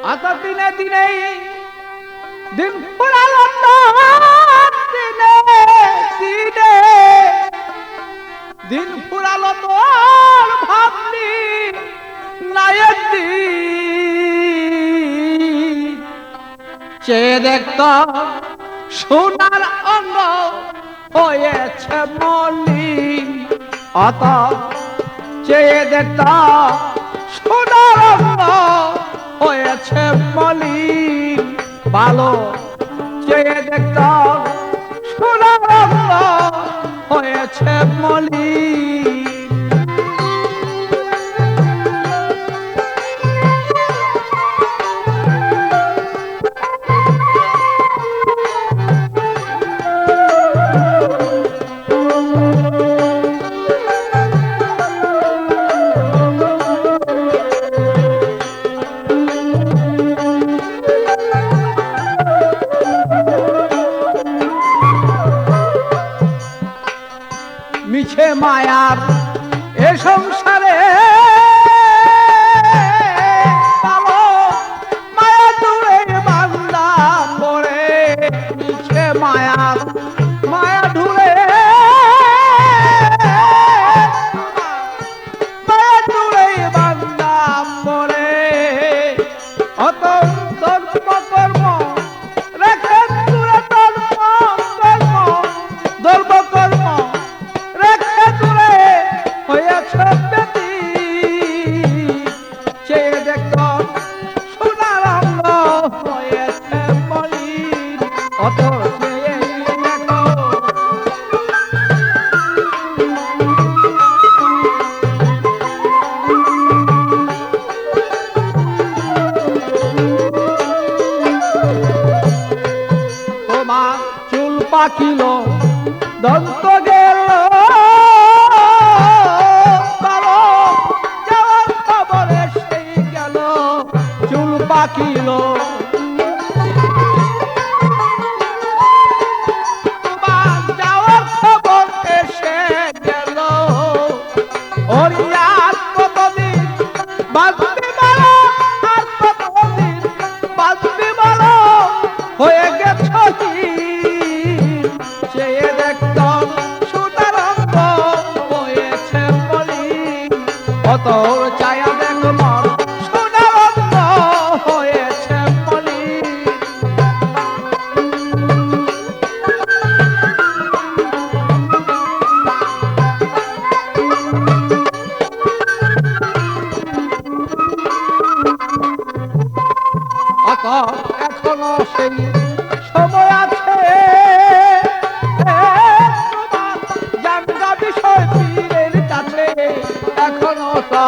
আত দিনে দিনে দিন ফুরালো দিনে দিনে দিন ফুরালো তোর ভাবনি নায়ের দিন চেয়ে দেখত সোনার অঙ্গ হয়েছে মলিন অত চেয়ে দেখত সোনার অঙ্গ হয়েছে মলিন ভালো চেয়ে দেখত সোনার অঙ্গ হয়েছে মলিন মিছে মায়ার এ সংসারে মায়া দূরে বান্দা পড়ে মিছে মায়ার মায়া দূরে মায়া দূরে বান্দা পড়ে অত ধর্ম কর্ম রেখে দূরে ধর্ম কর্ম ধর্ম কর্ম তোমার চুল পাকিল দন্ত গেল যাওয়ার খবরে সেই গেল চুল পাকিল তোমার যাওয়ার খবর এসে গেল ওরিয়ার কতদিন বাঁচবে বলো আর কতদিন বাঁচবে বলো হয়ে গেছ চেয়ে দেখতাম সুতার অঙ্গ হয়েছে মলিন অত চায়া দেখলাম সুতার অঙ্গ হয়েছে মলিন অত এখনো সেই সময় আছে জানগা বিষয় পীরের কাছে এখনো তা